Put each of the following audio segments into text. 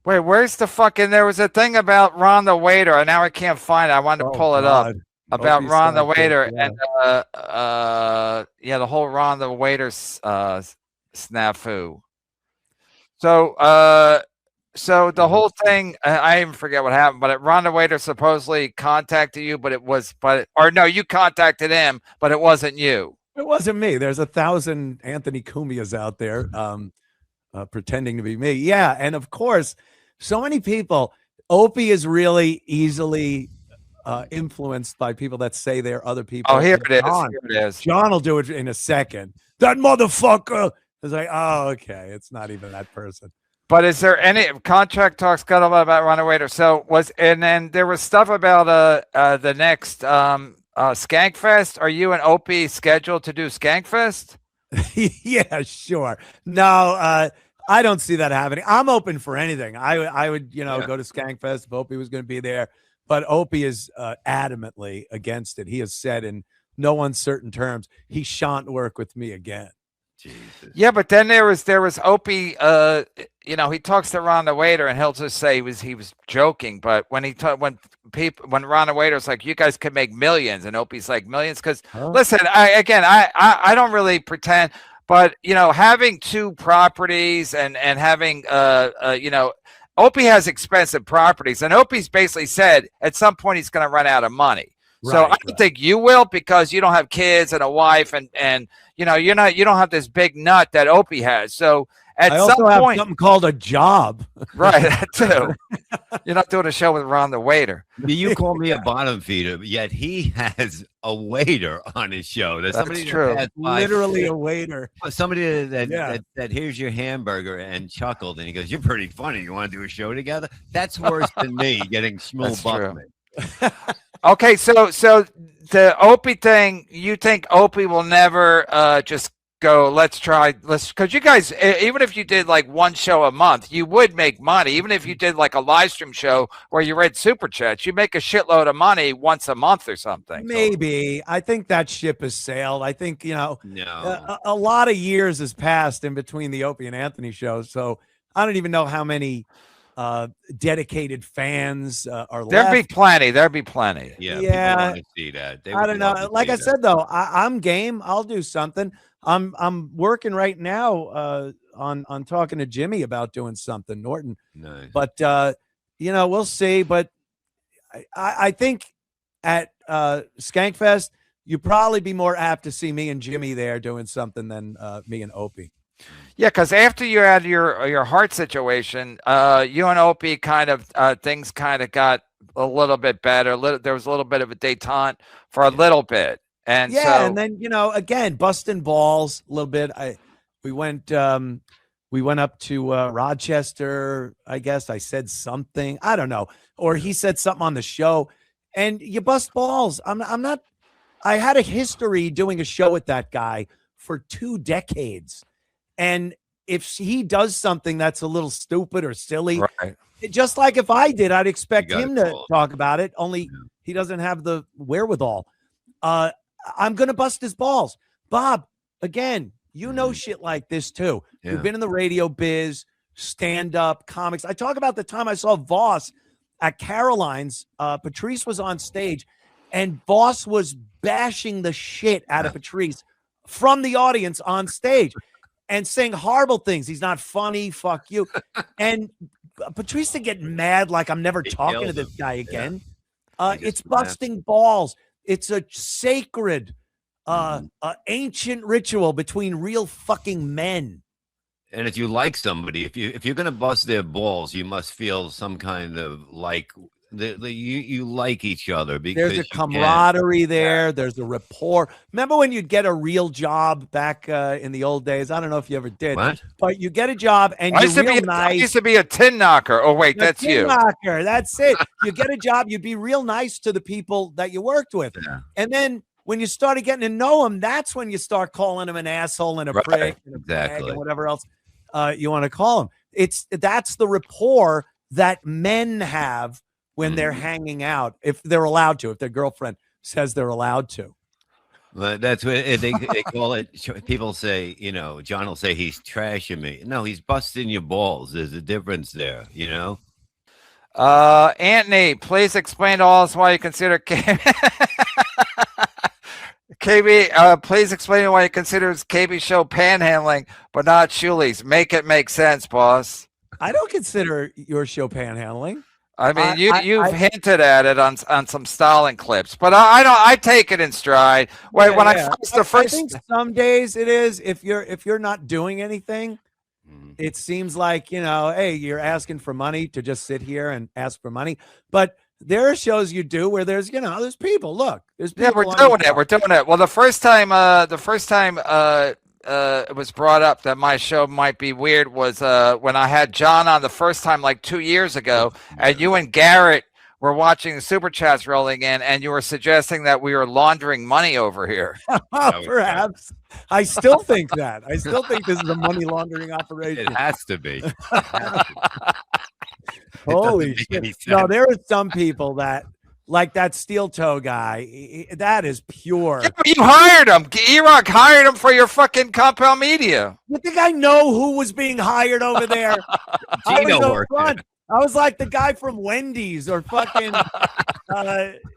Wait, where's the fucking? There was a thing about Ron the waiter, and now I can't find it. I wanted to Oh pull it up God. about Opie's Ron the sidekick, waiter yeah. and yeah, the whole Ron the waiter snafu. So so the whole thing, I even forget what happened, but Ron the waiter supposedly contacted you, or no, you contacted him, but it wasn't you. It wasn't me. There's 1,000 Anthony Cumias out there pretending to be me. Yeah, and of course, so many people. Opie is really easily influenced by people that say they're other Oh, people. here And it is. Here it is. John will do it in a second. That motherfucker. It's like, oh, okay. It's not even that person. But is there any contract talks got a lot about Ron the waiter? And then there was stuff about the next Skankfest. Are you and Opie scheduled to do Skankfest? Yeah, sure. No, I don't see that happening. I'm open for anything. I would, go to Skankfest if Opie was going to be there. But Opie is adamantly against it. He has said in no uncertain terms he shan't work with me again. Jesus. Yeah, but then there was Opie. He talks to Ron the waiter, and he'll just say he was joking. But when when Ron the waiter's like, "You guys could make millions," and Opie's like, "Millions?" Because listen, I don't really pretend, but having two properties and having Opie has expensive properties, and Opie's basically said at some point he's going to run out of money. So I don't think you will, because you don't have kids and a wife, and you don't have this big nut that Opie has. So at I also some have point, something called a job. Right, that too. You're not doing a show with Ron the waiter. You call me a bottom feeder, yet he has a waiter on his show. That's true. Literally a waiter. Somebody that here's your hamburger and chuckled, and he goes, "You're pretty funny. You want to do a show together?" That's worse than me getting Schmul Buckman. Okay, so the Opie thing, you think Opie will never just go, because you guys, even if you did like one show a month, you would make money. Even if you did like a live stream show where you read super chats, you make a shitload of money once a month or something. Maybe. I think that ship has sailed. I think, a lot of years has passed in between the Opie and Anthony shows. So I don't even know how many dedicated fans are left. There'd be plenty. Yeah. People want to see that. I don't know. Like I said, though, I'm game. I'll do something. I'm working right now on talking to Jimmy about doing something, Norton. Nice. But we'll see. But I think at Skankfest, you'd probably be more apt to see me and Jimmy there doing something than me and Opie. Yeah, because after you had your heart situation, you and Opie things kind of got a little bit better. There was a little bit of a detente for a little bit. And and then again, busting balls a little bit. We went up to Rochester. I guess I said something. I don't know, or he said something on the show, and you bust balls. I'm not. I had a history doing a show with that guy for 2 decades, and if he does something that's a little stupid or silly, just like if I did, I'd expect him to talk about it. Only he doesn't have the wherewithal. I'm going to bust his balls. Bob, again, shit like this too. Yeah. You've been in the radio biz, stand-up, comics. I talk about the time I saw Voss at Caroline's. Patrice was on stage, and Voss was bashing the shit out of Patrice from the audience on stage and saying horrible things. He's not funny. Fuck you. And Patrice to get mad like I'm never talking to this guy again. Yeah. It's busting balls. It's a sacred, ancient ritual between real fucking men. And if you like somebody, if you're gonna bust their balls, you must feel some kind of you like each other, because there's a camaraderie there. There's a rapport. Remember when you'd get a real job back in the old days? I don't know if you ever did, but you get a job and you're real nice. I used to be a tin knocker. Oh wait, that's you. Tin knocker. That's it. You get a job. You'd be real nice to the people that you worked with, and then when you started getting to know them, that's when you start calling them an asshole and a prick and a bag and whatever else you want to call them. That's the rapport that men have when they're hanging out, if they're allowed to, if their girlfriend says they're allowed to. But that's what they call it. People say, John will say he's trashing me. No, he's busting your balls. There's a difference there, Anthony, please explain to us why you consider KB. Please explain why you consider KB show panhandling, but not Shuli's. Make it make sense, boss. I don't consider your show panhandling. I mean, you've hinted at it on some Stalin clips, but I don't. I take it in stride. I think some days it is. If you're not doing anything, it seems like hey, you're asking for money to just sit here and ask for money. But there are shows you do where there's there's people. Look, there's people. Yeah, we're doing it. We're doing it. Well, the first time it was brought up that my show might be weird was when I had John on the first time, like 2 years ago, and you and Garrett were watching the super chats rolling in, and you were suggesting that we were laundering money over here. Perhaps. I still think that. I still think this is a money laundering operation. It has to be. Holy shit! No, there are some people that. Like that steel toe guy, that is pure. Yeah, you hired him. E-Rock hired him for your fucking Compound Media. You think I know who was being hired over there? Gino worked. I was like the guy from Wendy's or fucking,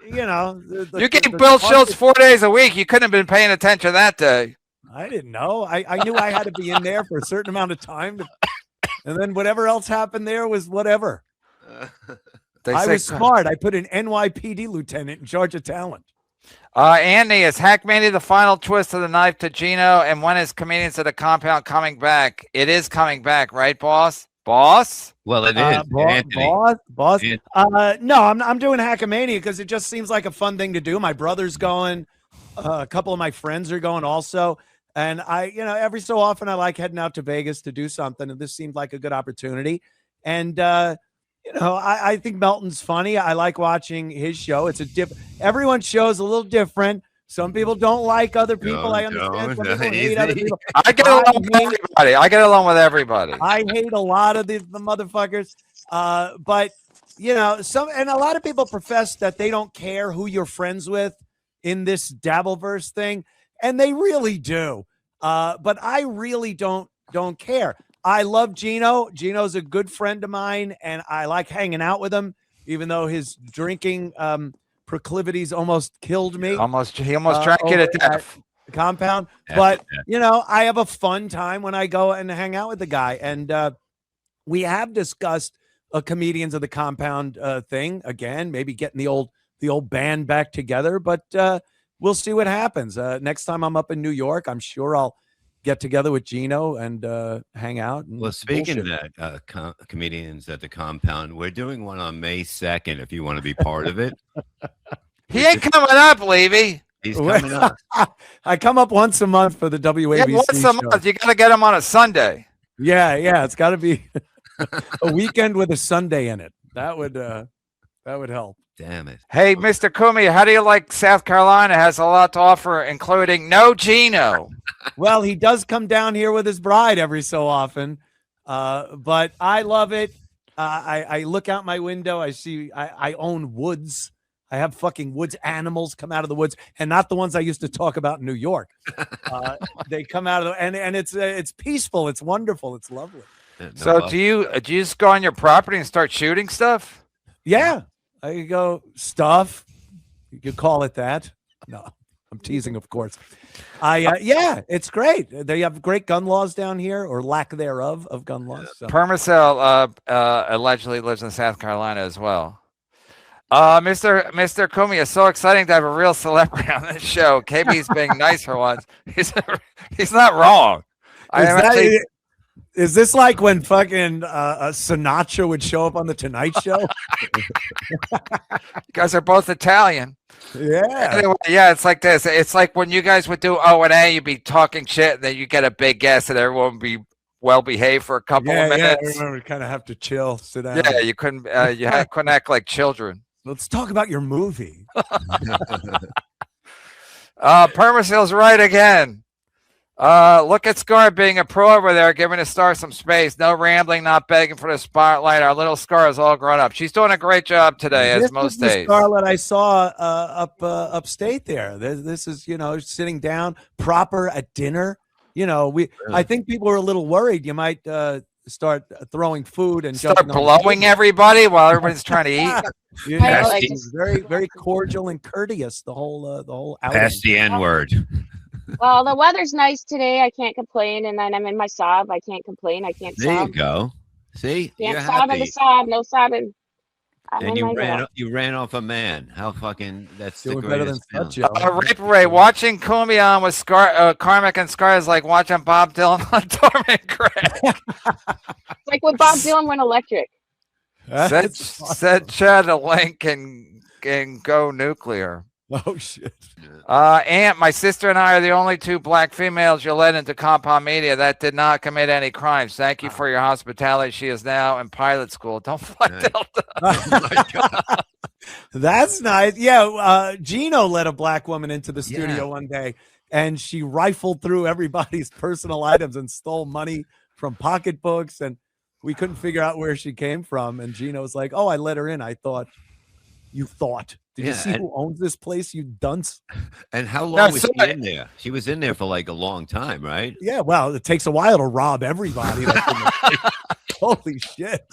you getting Bill Schulz 4 days a week. You couldn't have been paying attention that day. I didn't know. I knew I had to be in there for a certain amount of time. And then whatever else happened there was whatever. I was smart. I put an NYPD lieutenant in charge of talent. Andy, is Hackmania the final twist of the knife to Gino? And when is Comedians of the Compound coming back? It is coming back, right, boss? Boss? Well, it is. Boss. No, I'm doing Hackmania because it just seems like a fun thing to do. My brother's going. A couple of my friends are going also. And every so often I like heading out to Vegas to do something. And this seemed like a good opportunity. And, I think Melton's funny. I like watching his show. It's everyone's show is a little different. Some people don't like other people. I understand. Some people hate other people. I get along with everybody. I hate a lot of the motherfuckers. But and a lot of people profess that they don't care who you're friends with in this Dabbleverse thing, and they really do. But I really don't care. I love Gino. Gino's a good friend of mine, and I like hanging out with him, even though his drinking proclivities almost killed me. He almost drank it to death. Compound. But, I have a fun time when I go and hang out with the guy. And we have discussed a Comedians of the Compound thing again, maybe getting the old band back together. But we'll see what happens. Next time I'm up in New York, I'm sure I'll get together with Gino and hang out. And well, speaking of that, Comedians at the Compound, we're doing one on May 2nd if you want to be part of it. He ain't coming up, Levy. He's coming up. I come up once a month for the WABC once a month. You got to get him on a Sunday. Yeah. It's got to be a weekend with a Sunday in it. That would help. Damn it. Hey, Mr. Cumia, how do you like South Carolina? Has a lot to offer, including no Gino. Well, he does come down here with his bride every so often, but I love it. I look out my window. I see I own woods. I have fucking woods animals come out of the woods, and not the ones I used to talk about in New York. They come out of and it's peaceful. It's wonderful. It's lovely. So do you just go on your property and start shooting stuff? Yeah. I could go stuff. You could call it that. No, I'm teasing, of course. Yeah, it's great. They have great gun laws down here, or lack thereof of gun laws. So. Permacell allegedly lives in South Carolina as well. Mr. Cumia, so exciting to have a real celebrity on this show. KB's being nice for once. He's not wrong. Is this like when fucking Sinatra would show up on the Tonight Show? You guys are both Italian. Yeah. Anyway, yeah, it's like this. It's like when you guys would do O&A, you'd be talking shit, and then you get a big guest, and everyone would be well behaved for a couple of minutes. Yeah, I remember, kind of have to chill, sit down. Yeah, you couldn't. Couldn't act like children. Let's talk about your movie. Permacell's right again. Look at Scar being a pro over there, giving the star some space. No rambling, not begging for the spotlight. Our little Scar is all grown up. She's doing a great job today, as most days. Scarlett I saw upstate there. This is, sitting down proper at dinner. I think people were a little worried you might start throwing food and start blowing everybody while everybody's trying to eat. She's very, very cordial and courteous the whole outing. Pass the N-word. Well, the weather's nice today. I can't complain, and then I'm in my sob. I can't complain. I can't sob. There you go. See, can't sob in the sob. No sobbing. And you ran off a man. How fucking that's doing the better than greatest. Ray, watching Cumia with Carmack and Scar is like watching Bob Dylan on Dormant Gray. It's like when Bob Dylan went electric. Said Chad a link and go nuclear. Oh shit. Aunt, my sister and I are the only two black females you let into Compound Media that did not commit any crimes. Thank you for your hospitality. She is now in pilot school. Don't fly Delta. Oh my God. That's nice. Yeah, Gino let a black woman into the studio one day, and she rifled through everybody's personal items and stole money from pocketbooks, and we couldn't figure out where she came from. And Gino was like, "Oh, I let her in. I thought you thought." Did you see who owns this place, you dunce? And how long was she in there? She was in there for like a long time, right? Yeah, well, it takes a while to rob everybody. Holy shit.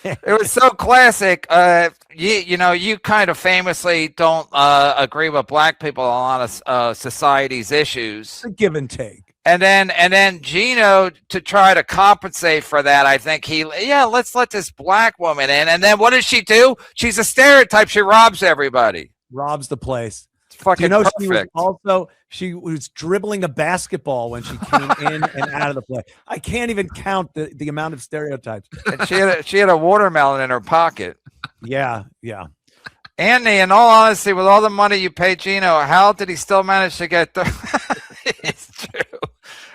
It was so classic. You kind of famously don't agree with black people on a lot of society's issues. A give and take. And then Gino, to try to compensate for that, I think let's let this black woman in. And then what does she do? She's a stereotype. She robs everybody. Robs the place. It's fucking perfect. She was dribbling a basketball when she came in and out of the play. I can't even count the amount of stereotypes. And she had a watermelon in her pocket. Yeah. Anthony, in all honesty, with all the money you paid Gino, how did he still manage to get it's true.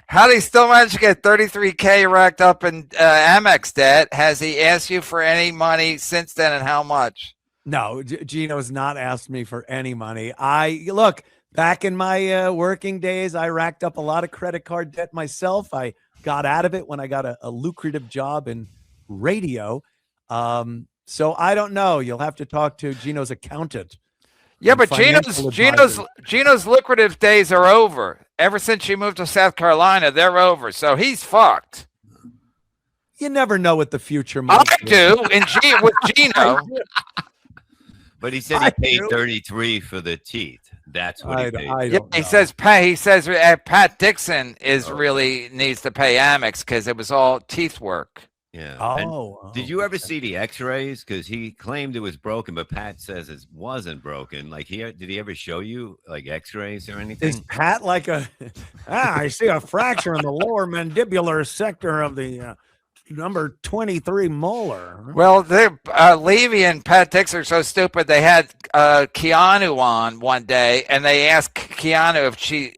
How did he still manage to get $33K racked up in Amex debt? Has he asked you for any money since then, and how much? No, Gino has not asked me for any money. Look, back in my working days, I racked up a lot of credit card debt myself. I got out of it when I got a lucrative job in radio. So I don't know. You'll have to talk to Gino's accountant. Yeah, but Gino's lucrative days are over. Ever since she moved to South Carolina, they're over. So he's fucked. You never know what the future might I do. With Gino. But he said he paid 33 for the teeth. That's what he paid. He says Pat Dixon really needs to pay Amex because it was all teeth work. Yeah. Did you ever see the X-rays? Because he claimed it was broken, but Pat says it wasn't broken. Like, did he ever show you like X-rays or anything? Is Pat like I see a fracture in the lower mandibular sector of the number 23 molar. Well, Levy and Pat Dixon are so stupid. They had Keanu on one day, and they asked Keanu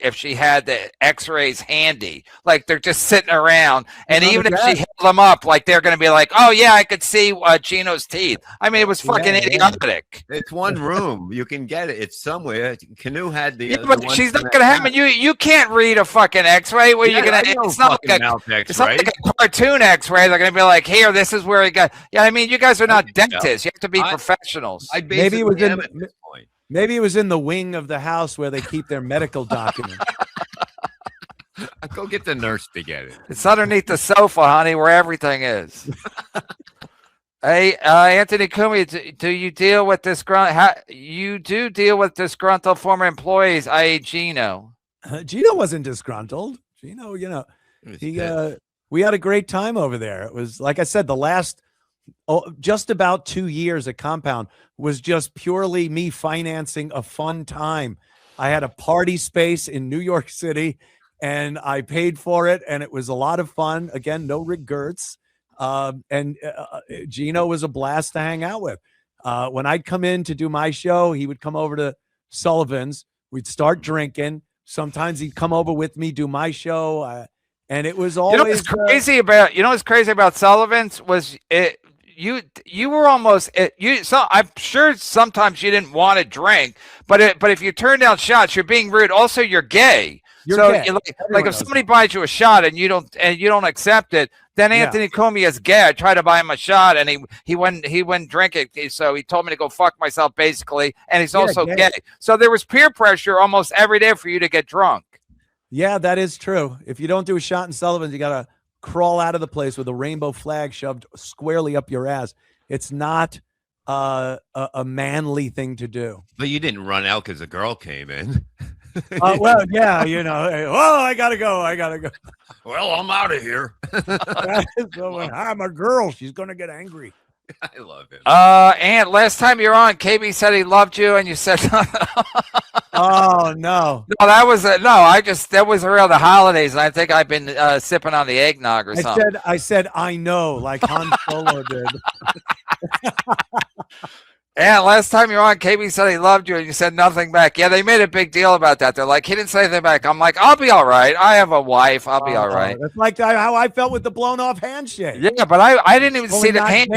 if she had the X-rays handy. Like, they're just sitting around, and even if she held them up, like, they're going to be like, "Oh yeah, I could see Gino's teeth." I mean, it was fucking idiotic. It's one room. You can get it. It's somewhere. Canoe had the. Yeah, but she's not going to have it. You can't read a fucking X-ray. Where you're going to? It's not like a cartoon X-ray. They're going to be like, "Here, this is where he got." Yeah, I mean, you guys are not dentists. You have to be professionals. Maybe it was in the wing of the house where they keep their medical documents. I'll go get the nurse to get it. It's underneath the sofa, honey, where everything is. Hey, Anthony Cumia, do you deal with you do deal with disgruntled former employees, i.e. Gino? Gino wasn't disgruntled. Gino, we had a great time over there. It was, like I said, the last just about 2 years at Compound was just purely me financing a fun time. I had a party space in New York City, and I paid for it, and it was a lot of fun. Again, no regrets. And Gino was a blast to hang out with. When I'd come in to do my show, he would come over to Sullivan's. We'd start drinking. Sometimes he'd come over with me, do my show. And it was always what's crazy about Sullivan's was it. You were almost so I'm sure sometimes you didn't want to drink, but if you turn down shots, you're being rude. Also, you're gay. So gay. like Everyone if knows somebody buys you a shot and you don't accept it, then Anthony Cumia is gay. I tried to buy him a shot and he wouldn't drink it. So he told me to go fuck myself basically. And he's also gay. So there was peer pressure almost every day for you to get drunk. Yeah, that is true. If you don't do a shot in Sullivan's, you got to crawl out of the place with a rainbow flag shoved squarely up your ass. It's not a manly thing to do. But you didn't run out because a girl came in. Well, yeah, you know. Oh, I gotta go. Well, I'm out of here. So I'm a girl. She's gonna get angry. I love him. And last time you were on, KB said he loved you, and you said, "Oh no, no, that was that was around the holidays, and I think I've been sipping on the eggnog or something." I said, I know, like Han Solo did. And last time you were on, KB said he loved you, and you said nothing back. Yeah, they made a big deal about that. They're like, he didn't say anything back. I'm like, I'll be all right. I have a wife. I'll be all right. That's like how I felt with the blown off handshake. Yeah, but I didn't even see the hand.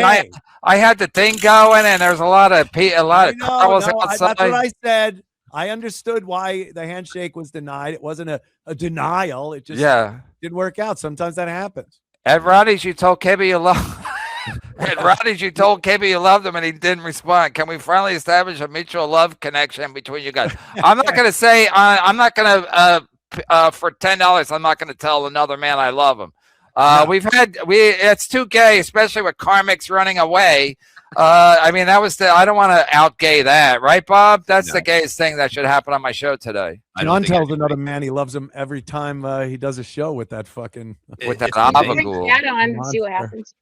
I had the thing going, and there's a lot of cars outside. That's what I said. I understood why the handshake was denied. It wasn't a denial. It just didn't work out. Sometimes that happens. At Roddy's, you told KB you love. At Roddy's, you told KB you loved him, and he didn't respond. Can we finally establish a mutual love connection between you guys? I'm not going to say. I'm not going to for $10. I'm not going to tell another man I love him. It's too gay, especially with Karmic's running away. I mean, I don't want to out-gay that, right, Bob? That's the gayest thing that should happen on my show today. John tells another man he loves him every time he does a show with that fucking with that bring Chad on and see what happens.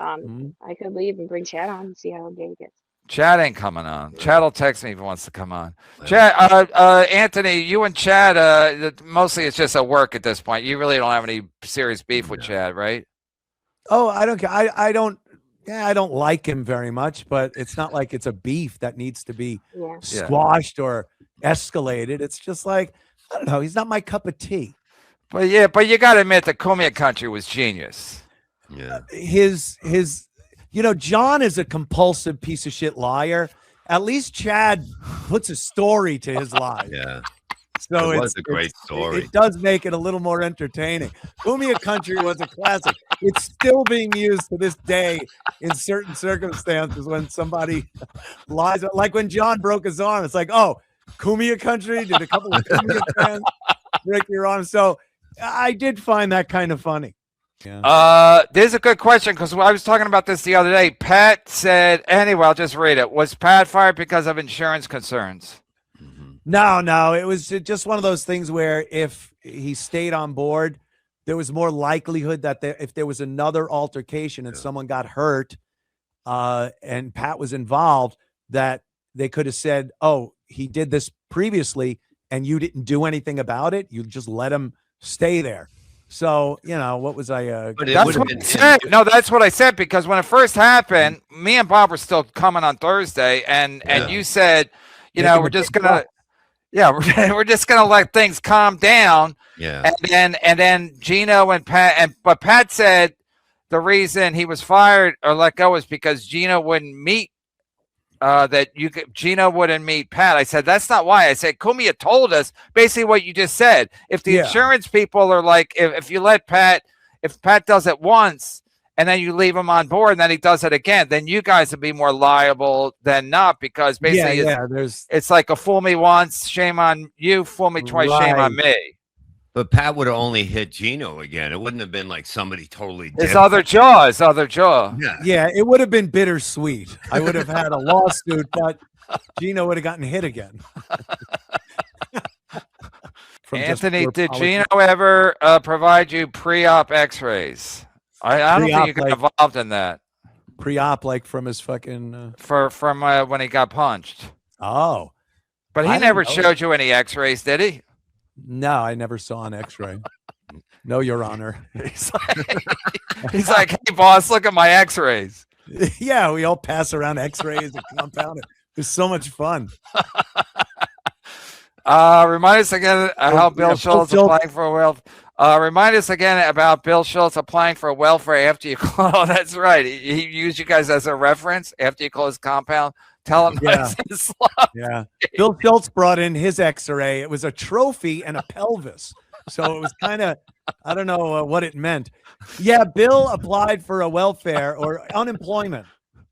I could leave and bring Chad on and see how gay it gets. Chad ain't coming on. Chad will text me if he wants to come on. Chad, Anthony, you and Chad, mostly it's just a work at this point. You really don't have any serious beef with Chad, right? Oh, I don't care. I don't like him very much, but it's not like it's a beef that needs to be squashed or escalated. It's just like, I don't know. He's not my cup of tea. But you got to admit the Cumia country was genius. Yeah. John is a compulsive piece of shit liar. At least Chad puts a story to his lies. Yeah. So it was a great story. It does make it a little more entertaining. Cumia Country was a classic. It's still being used to this day in certain circumstances when somebody lies. Like when John broke his arm, it's like, oh, Cumia Country? Did a couple of Cumia fans break your arm? So I did find that kind of funny. Yeah. There's a good question because I was talking about this the other day. Pat said, anyway, I'll just read it. Was Pat fired because of insurance concerns? No. It was just one of those things where if he stayed on board, there was more likelihood that if there was another altercation and someone got hurt and Pat was involved, that they could have said, oh, he did this previously and you didn't do anything about it. You just let him stay there. So, what was I? That's what I said. No, that's what I said because when it first happened, me and Bob were still coming on Thursday, and you said, we're just gonna, we're just gonna let things calm down. Yeah. And then Gino and Pat, but Pat said the reason he was fired or let go was because Gino wouldn't meet. Gino wouldn't meet Pat. I said, that's not why. I said, Cumia told us basically what you just said. If the insurance people are like, if you let Pat, if Pat does it once and then you leave him on board and then he does it again, then you guys would be more liable than not because basically it's like a fool me once, shame on you, fool me twice, shame on me. But Pat would have only hit Gino again. It wouldn't have been like somebody totally different. His other jaw. Yeah, it would have been bittersweet. I would have had a lawsuit, but Gino would have gotten hit again. Anthony, did Gino ever provide you pre-op x-rays? I don't think you got involved in that. Pre-op, like from his fucking... From when he got punched. Oh. But he never showed you any x-rays, did he? No, I never saw an x-ray. No, Your Honor. He's like, hey, boss, look at my x-rays. Yeah, we all pass around x-rays and compound it. It's so much fun. Remind us again how Bill Schulz applying for a welfare. Remind us again about Bill Schulz applying for a welfare after you close. Oh, that's right. He used you guys as a reference after you close compound. Tell him Yeah. nice and slow. Yeah. Bill Schulz brought in his X-ray. It was a trophy and a pelvis. So it was kind of, I don't know what it meant. Yeah, Bill applied for a welfare or unemployment.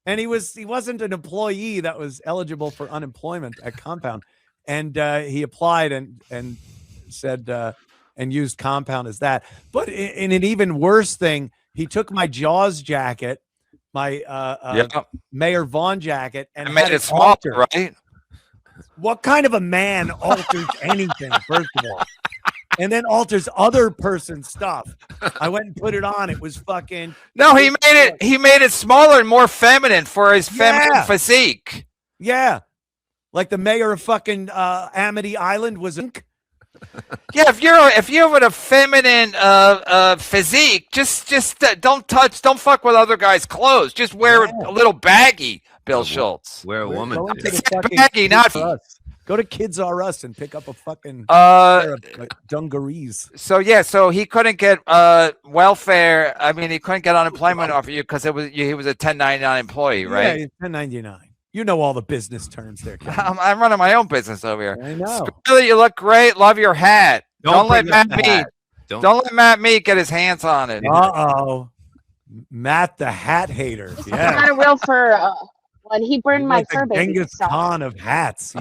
And he wasn't an employee that was eligible for unemployment at Compound. And he applied and said and used Compound as that. But in an even worse thing, he took my Jaws jacket, my Mayor Vaughn jacket, and made had it smaller, altered. right? What kind of a man alters anything, first of all? And then alters other person's stuff. I went and put it on. It was fucking. No, he made it smaller and more feminine for his feminine physique. Yeah. Like the mayor of fucking Amity Island was. Yeah, if you have a feminine physique, just don't fuck with other guys' clothes. Just wear a little baggy, Bill Schulz. Wear a woman. Baggy, not. Go to Kids R Us and pick up a fucking pair of, dungarees. So he couldn't get welfare. I mean, he couldn't get unemployment off of you because he was a 1099 employee, right? Yeah, he's 1099. You know all the business terms there. I'm running my own business over here. I know. Really, you look great. Love your hat. Don't let Matt Mead. Don't let Matt Mead get his hands on it. Matt the hat hater. This is Yeah. not a real fur. When he burned He's my like fur the baby. Genghis Khan of hats.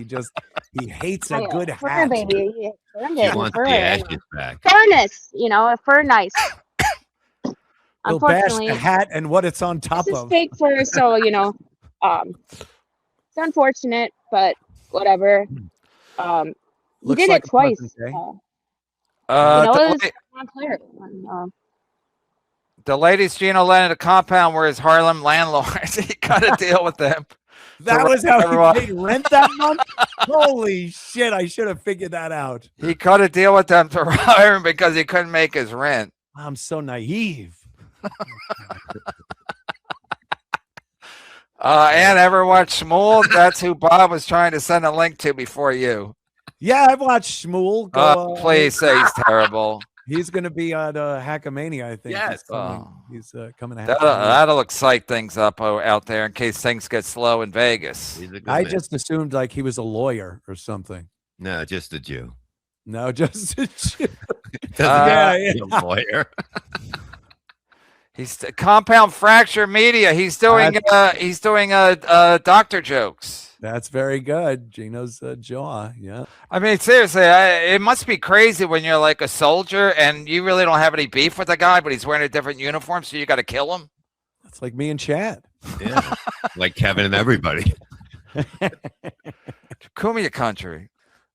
He hates a good fur hat. baby. He burned She it. wants Fur, the ashes back. furnace, a fur nice. He'll bash Unfortunately, the hat and what it's on top this is of. fake fur, so it's unfortunate, but whatever. He Looks did like it a twice. pleasant day. It was The unclear. the ladies Gino let in the compound were his Harlem landlords. He got a deal with them. That was everyone. how he paid rent that month? Holy shit, I should have figured that out. He cut a deal with them to hire him because he couldn't make his rent. I'm so naive. And ever watch Schmool? That's who Bob was trying to send a link to before you. Yeah, I've watched Shmuel. Please say he's terrible. He's going to be on Hackamania, I think. Yes. He's coming to That'll excite things up out there in case things get slow in Vegas. He's a good I man. just assumed like he was a lawyer or something. No, just a Jew. No, just Doesn't yeah. have to be a lawyer. He's Compound Fracture Media. He's doing doctor jokes. That's very good. Gino's jaw. Yeah. I mean, seriously, it must be crazy when you're like a soldier and you really don't have any beef with the guy, but he's wearing a different uniform, so you got to kill him. That's like me and Chad. Yeah. Like Kevin and everybody. Cumia country.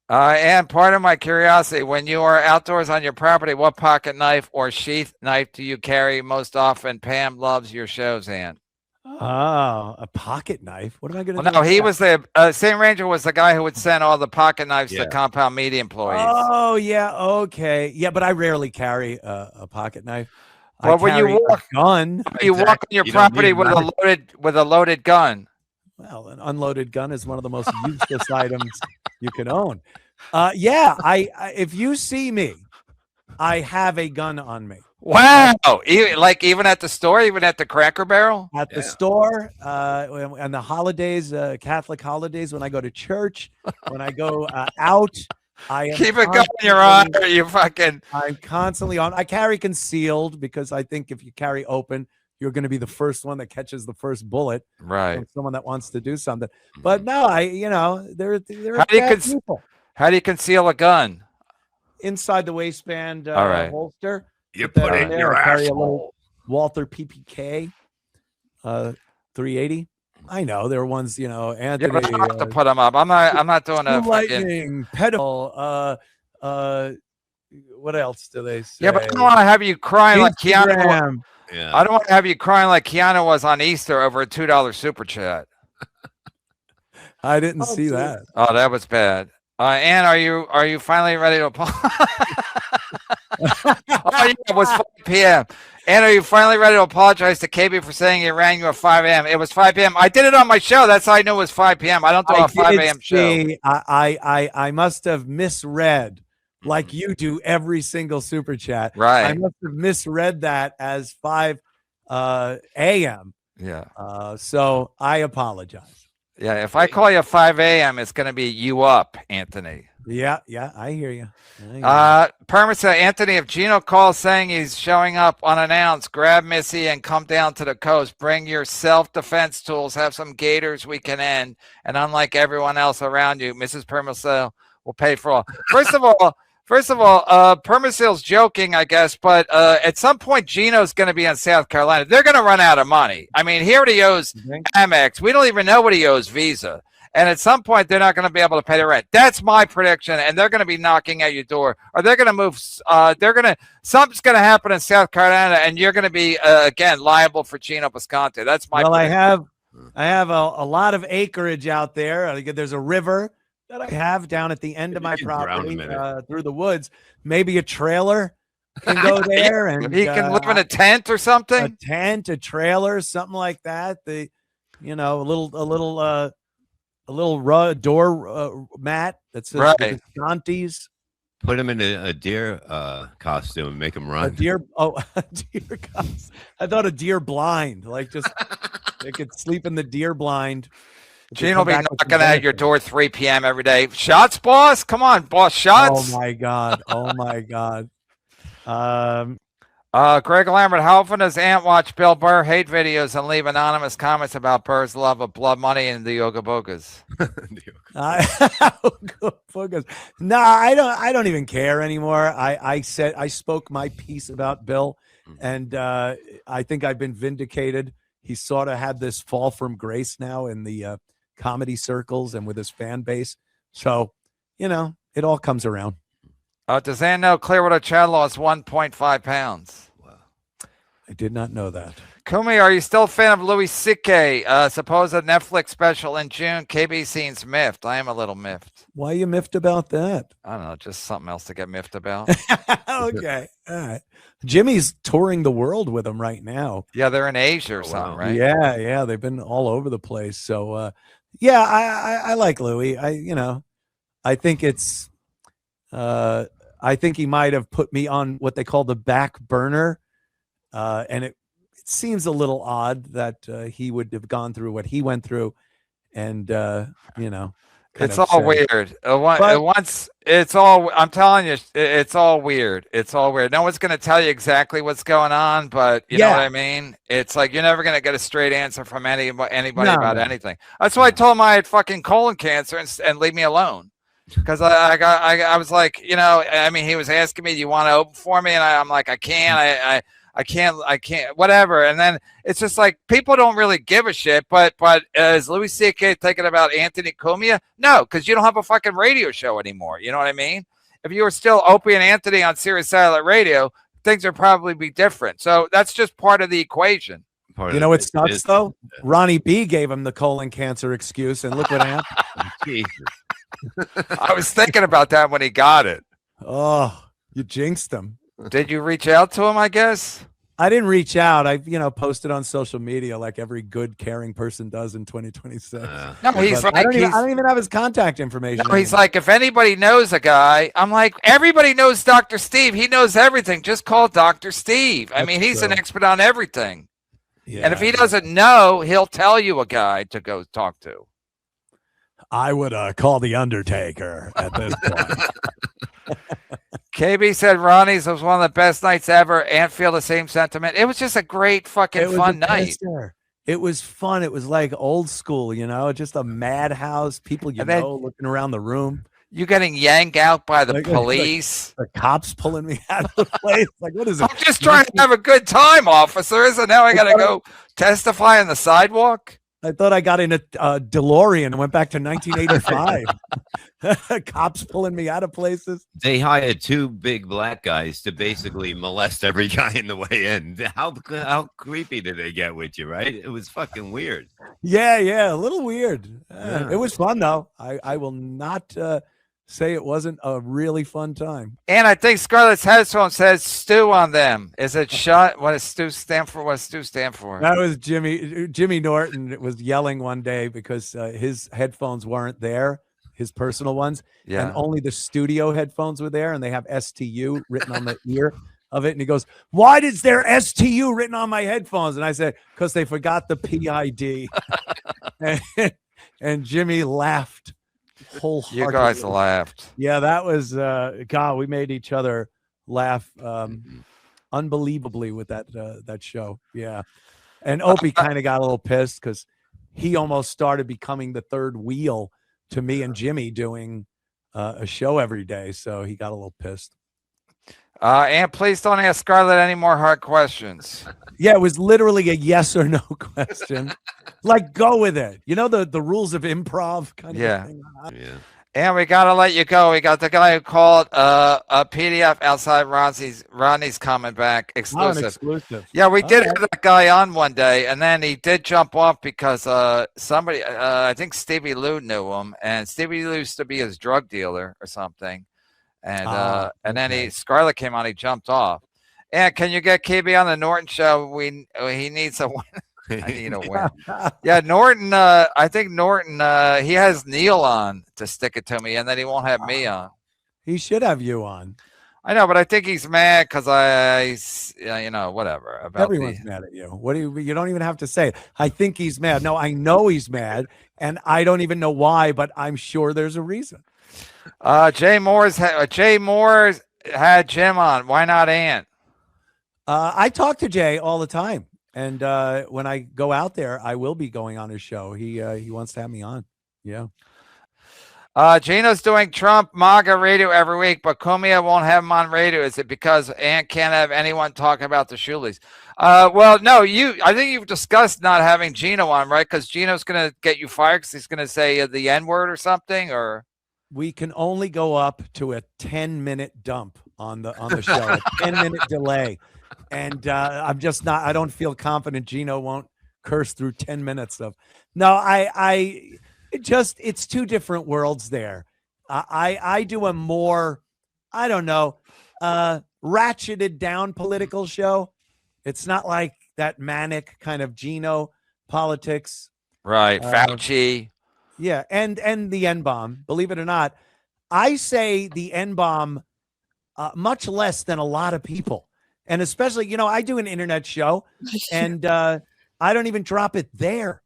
And part of my curiosity, when you are outdoors on your property, what pocket knife or sheath knife do you carry most often? Pam loves your shows, Ann. Oh, a pocket knife. What am I going to Well, do? no, he was the St. Ranger was the guy who would send all the pocket knives Yeah. to Compound Media employees. Oh, yeah. Okay. Yeah, but I rarely carry a pocket knife. Well, I when you carry a walk- gun. You walk on your You don't property need with a loaded gun. Well, an unloaded gun is one of the most useless items you can own. Yeah, I if you see me, I have a gun on me. Wow! Even at the store, even at the Cracker Barrel. At the store, on the holidays, Catholic holidays, when I go to church, when I go out, I am Keep it going, Your Honor. You fucking. I'm constantly on. I carry concealed because I think if you carry open, you're going to be the first one that catches the first bullet Right. from someone that wants to do something. But no, there are How do you bad people How do you conceal a gun? inside the waistband All right. holster. You Put that put it in in there. your I carry a asshole. little Walther PPK 380. I know there are ones, Yeah, Anthony. but I have to put them up. I'm not doing a fucking. Lightning, pedal. What else do they say? Yeah, but I don't want to have you crying like Keanu. Instagram. Yeah. I don't want to have you crying like Keanu was on Easter over a $2 super chat. I didn't Oh, see geez. that. Oh, that was bad. Ann, are you finally ready to apologize? Oh, yeah, it was 5 p.m. Ann, are you finally ready to apologize to KB for saying he rang you at 5 a.m.? It was 5 p.m. I did it on my show. That's how I knew it was 5 p.m. I don't do a 5 a.m. show. I must have misread, like you do every single super chat. I Right. must have misread that as 5 a.m. Yeah. So I apologize. Yeah, if I call you 5 a.m., it's going to be you up, Anthony. Yeah, I hear you. Perma said, Anthony, if Gino calls saying he's showing up unannounced, grab Missy and come down to the coast. Bring your self-defense tools. Have some gators we can end. And unlike everyone else around you, Mrs. Perma will pay for all. First of all, Permasil's joking, I guess, but at some point, Gino's going to be in South Carolina. They're going to run out of money. I mean, he already owes Amex. We don't even know what he owes Visa. And at some point, they're not going to be able to pay the rent. That's my prediction. And they're going to be knocking at your door, or they're going to move. Something's going to happen in South Carolina, and you're going to be again liable for Gino Bisconte. That's my. Well, prediction. I have a lot of acreage out there. There's a river that I have down at the end of my property through the woods. Maybe a trailer can go there, and he can live in a tent or something. A tent, a trailer, something like that. A little door mat that says Visconti's. Put him in a deer costume and make him run. A deer costume. I thought a deer blind, like just they could sleep in the deer blind. Gene will be knocking at your door 3 p.m. every day. Shots, boss. Come on, boss. Shots. Oh my god. Greg Lambert, how often does Ant watch Bill Burr hate videos and leave anonymous comments about Burr's love of blood money and the Yoga Bogas? No, I don't even care anymore. I spoke my piece about Bill, and I think I've been vindicated. He sort of had this fall from grace now in the comedy circles and with his fan base. So, it all comes around. Does Ann know Clearwater Chad lost 1.5 pounds? Wow. I did not know that. Cumia, are you still a fan of Louis C.K.? Supposed Netflix special in June. KB seems miffed. I am a little miffed. Why are you miffed about that? I don't know. Just something else to get miffed about. Okay. All right. Jimmy's touring the world with him right now. Yeah, they're in Asia or something, right? Yeah. They've been all over the place. So, I like Louis. I think it's... I think he might have put me on what they call the back burner. And it seems a little odd that he would have gone through what he went through. And, it's all weird. I'm telling you, it's all weird. It's all weird. No one's going to tell you exactly what's going on, but you know what I mean? It's like, you're never going to get a straight answer from anybody about anything. That's why I told him I had fucking colon cancer and leave me alone. Because I was like, he was asking me, do you want to open for me? And I'm like, I can't, I can't, whatever. And then it's just like, people don't really give a shit. But is Louis C.K. thinking about Anthony Cumia? No, because you don't have a fucking radio show anymore. You know what I mean? If you were still Opie and Anthony on Sirius Satellite Radio, things would probably be different. So that's just part of the equation. You know what sucks, though? Ronnie B gave him the colon cancer excuse, and look what happened. Jesus. I was thinking about that when he got it. Oh, you jinxed him. Did you reach out to him, I guess? I didn't reach out. I, posted on social media like every good, caring person does in 2026. No, he's like, I don't even have his contact information. No, he's like, if anybody knows a guy, I'm like, everybody knows Dr. Steve. He knows everything. Just call Dr. Steve. I mean, he's an expert on everything. Yeah, and if he doesn't know, he'll tell you a guy to go talk to. I would call the Undertaker at this point. KB said Ronnie's was one of the best nights ever, and feel the same sentiment. It was just a great fucking fun night. It was fun. It was like old school, just a madhouse. People, looking around the room. You getting yanked out by the police. The cops pulling me out of the place. Like, what is it? I'm just trying to have a good time, officers, and now I got to go testify on the sidewalk. I thought I got in a DeLorean and went back to 1985. Cops pulling me out of places. They hired 2 big black guys to basically molest every guy in the way in. How creepy did they get with you, right? It was fucking weird. Yeah, a little weird. It was fun, though. I will not say it wasn't a really fun time. And I think Scarlett's headphone says Stu on them. Is it shut? What does Stu stand for? What does Stu stand for? That was Jimmy Norton was yelling one day because his headphones weren't there, his personal ones. Yeah. And only the studio headphones were there, and they have STU written on the ear of it. And he goes, why is there STU written on my headphones? And I said, because they forgot the PID. and Jimmy laughed wholeheartedly. You guys laughed. Yeah, that was God. We made each other laugh unbelievably with that show. Yeah, and Opie kind of got a little pissed because he almost started becoming the third wheel to me and Jimmy doing a show every day. So he got a little pissed. And please don't ask Scarlett any more hard questions. Yeah, it was literally a yes or no question. Like, go with it. You know, the rules of improv kind of thing. Yeah. And we got to let you go. We got the guy who called a PDF outside Rodney's coming back exclusive. Exclusive. Yeah, we did have that guy on one day, and then he did jump off because somebody, I think Stevie Lou knew him, and Stevie Lou used to be his drug dealer or something. And then Scarlett came on, he jumped off. And can you get KB on the Norton show? He needs a win. I need a win. Yeah, Norton. I think Norton. He has Neil on to stick it to me, and then he won't have me on. He should have you on. I know, but I think he's mad because whatever. About Everyone's mad at you. What do you don't even have to say it. I think he's mad. No, I know he's mad, and I don't even know why, but I'm sure there's a reason. Jay Moore's had Jim on. Why not Ant? I talk to Jay all the time. And when I go out there, I will be going on his show. He wants to have me on. Yeah. Gino's doing Trump MAGA radio every week, but Cumia won't have him on radio. Is it because Ant can't have anyone talking about the Schuleys? Well, no. I think you've discussed not having Gino on, right? Because Gino's going to get you fired because he's going to say the N-word or something, or we can only go up to a 10-minute dump on the show, a 10-minute delay. And I'm just not, I don't feel confident Gino won't curse through 10 minutes of, no, it's two different worlds there. I do a more, I don't know, ratcheted down political show. It's not like that manic kind of Gino politics. Right. Fauci. Yeah. And the N-bomb, believe it or not, I say the N-bomb much less than a lot of people. And especially, I do an internet show and I don't even drop it there.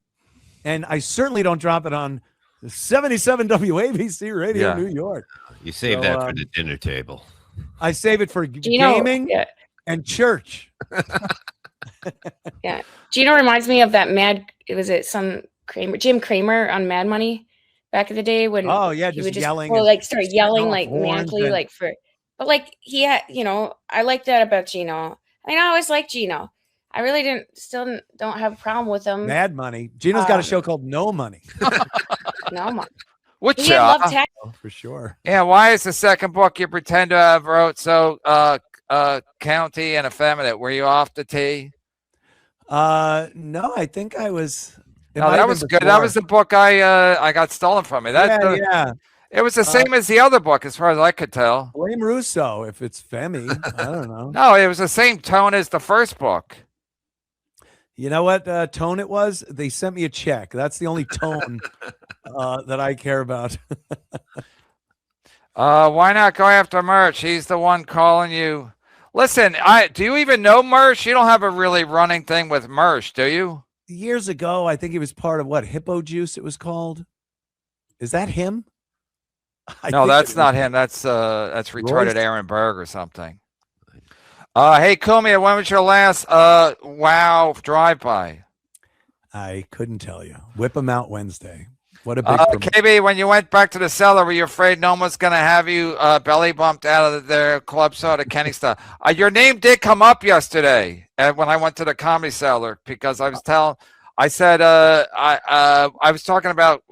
And I certainly don't drop it on 77 WABC Radio New York. You save that for the dinner table. I save it for gaming and church. Yeah. Gino reminds me of that Jim Cramer on Mad Money back in the day when just he would yelling. Start yelling manfully But he had, I like that about Gino. I always liked Gino. I really still don't have a problem with him. Mad Money. Gino's got a show called No Money. No Money. Which for sure. Yeah. Why is the second book you pretend to have wrote so county and effeminate? Were you off the tee? No, I think I was. No, that was good. That was the book I got stolen from me. Yeah. It was the same as the other book, as far as I could tell. Blame Russo if it's Femi. I don't know. No, it was the same tone as the first book. You know what tone it was? They sent me a check. That's the only tone that I care about. Why not go after Merch? He's the one calling you. Listen, do you even know Merch? You don't have a really running thing with Merch, do you? Years ago, I think he was part of Hippo Juice it was called. Is that him? No, that's not him. That's retarded Aaron Berg or something. Hey, Cumia, when was your last WoW drive-by? I couldn't tell you. Whip him out Wednesday. What a big KB, when you went back to the cellar, were you afraid no one's going to have you belly bumped out of their club soda Kenny style? Your name did come up yesterday when I went to the Comedy Cellar because I was I was talking about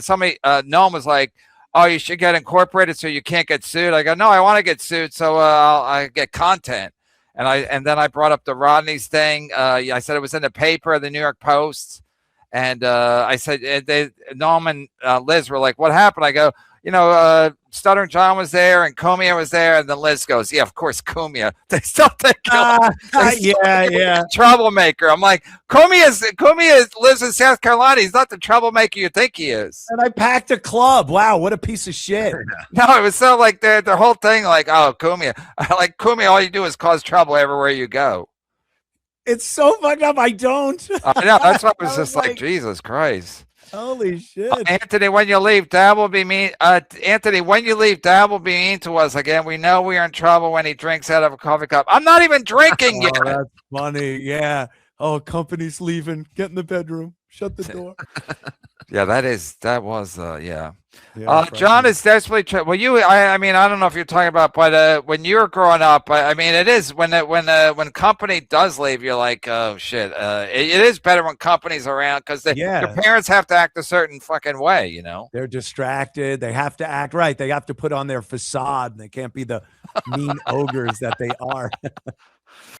somebody, Noam was like, oh, you should get incorporated so you can't get sued. I go, no, I want to get sued so I get content. And then I brought up the Rodney's thing. I said it was in the paper, the New York Post. And I said, Noam and Liz were like, what happened? I go, Stuttering John was there and Cumia was there. And then Liz goes, yeah, of course, Cumia. They still think troublemaker. I'm like, Cumia lives in South Carolina. He's not the troublemaker you think he is. And I packed a club. Wow, what a piece of shit. No, it was so like their whole thing, like, oh, Cumia. Like Cumia, all you do is cause trouble everywhere you go. It's so fucked up. I don't. I know. That's why I was just like, Jesus Christ. Holy shit. Anthony, when you leave, Dad will be mean. Anthony, when you leave, Dad will be mean to us again. We know we are in trouble when he drinks out of a coffee cup. I'm not even drinking yet. That's funny. Yeah. Oh, company's leaving. Get in the bedroom. Shut the door. Yeah, that was yeah. frightening. John is desperately well. I mean, I don't know if you're talking about, but when you were growing up, I mean, it is when company does leave, you're like, oh shit. It is better when company's around because your parents have to act a certain fucking way, you know. They're distracted. They have to act right. They have to put on their facade. And they can't be the mean ogres that they are.